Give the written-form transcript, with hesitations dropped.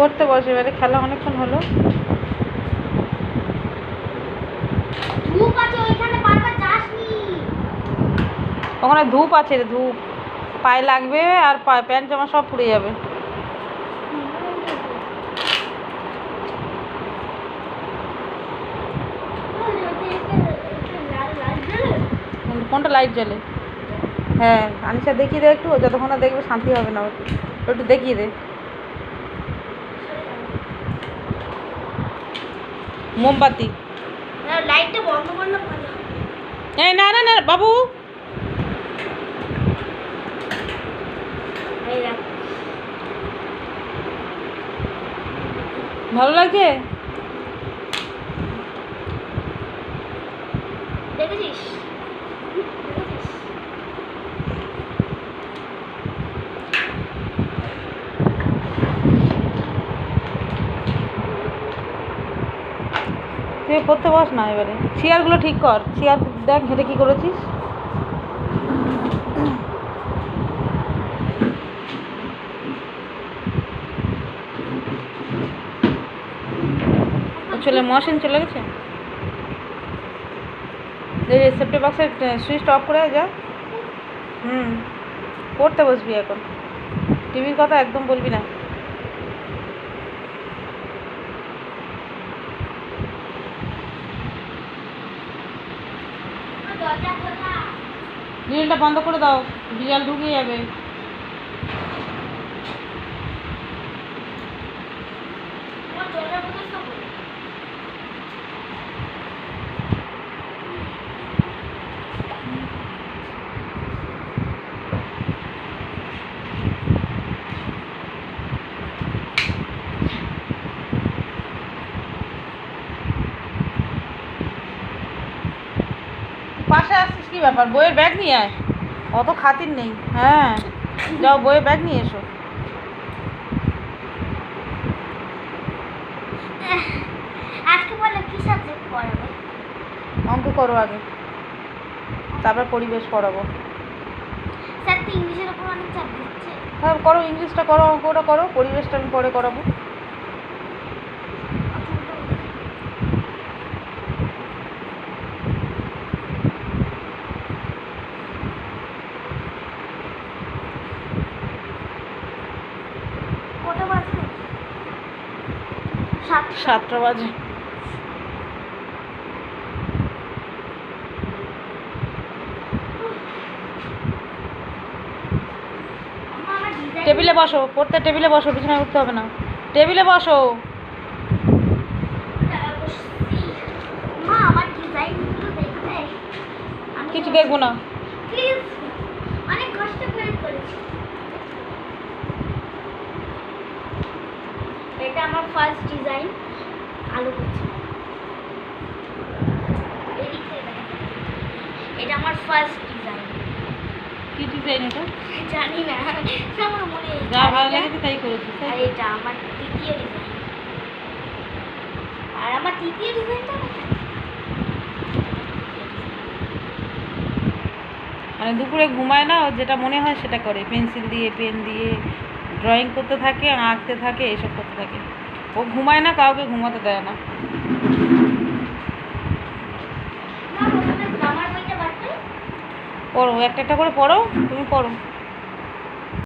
পড়তে বসে, এবারে খেলা অনেকক্ষণ হলো। ওখানে ধূপ আছে রে, ধূপ পায়ে লাগবে আর প্যান্ট জামা সব পুড়ে যাবে। কোনটা লাইট জ্বলে? হ্যাঁ আনিশা দেখিয়ে দে একটু, যতক্ষণ না দেখবে শান্তি হবে না। একটু দেখিয়ে দে। মোমবাতি লাইটটা বন্ধ করলে ভালো। এই না না না বাবু, ভালো লাগছে? দেখেছিস? তুই পড়তে বস না এবারে। চেয়ারগুলো ঠিক কর, চেয়ার দেখ ঘেটে কি করেছিস। চলে মশিন চলে গেছে। সেফটি বক্সের সুইচ অফ করে যা। পড়তে বসবি এখন, টিভির কথা একদম বলবি না। গ্রিলটা বন্ধ করে দাও, বিড়াল ঢুকে যাবে। পাশে আসছিস কি ব্যাপার? বইয়ের ব্যাগ নিয়ে আয়, অত খাতির নেই। হ্যাঁ যাও বইয়ের ব্যাগ নিয়ে এসো। আজকে বলে কি সাবজেক্ট পড়াবে? অঙ্ক করো আগে, তারপর পরিবেশ পড়াবো। স্যার তো ইংলিশের উপর অনেক চাপ দিচ্ছে। হ্যাঁ করো, ইংলিশটা করো, অঙ্কটা করো, পরিবেশটা আমি পরে করাবো। কটা বাজে? 7টা বাজে। টেবিলে বসো, পড়তে টেবিলে বসো, বিছানায় উঠতে হবে না, টেবিলে বসো। মা আমার ডিজাইনগুলো দেখবে? কিছু দেখবো না। প্লিজ, অনেক কষ্ট করে করেছি। এটা আমার ফার্স্ট ডিজাইন, আলু কুচি। এটা আমার ফার্স্ট ডিজাইন। কি ডিজাইন এটা? জানি না, আমার মনে যা ভালো লাগে তাই করেছি। আর এটা আমার তৃতীয় ডিজাইন। আর আমার তৃতীয় ডিজাইনটা মানে দুপুরে ঘুমায় না, যেটা মনে হয় সেটা করে, পেন্সিল দিয়ে পেন দিয়ে ড্রয়িং করতে থাকে, আঁকতে থাকে, এসব করতে থাকে। ও ঘুমায় না, কাউকে ঘুমাতে দেয় না। আমার বইটা বাড়তে পড়ো, একটা একটা করে পড়ো, তুমি পড়ো।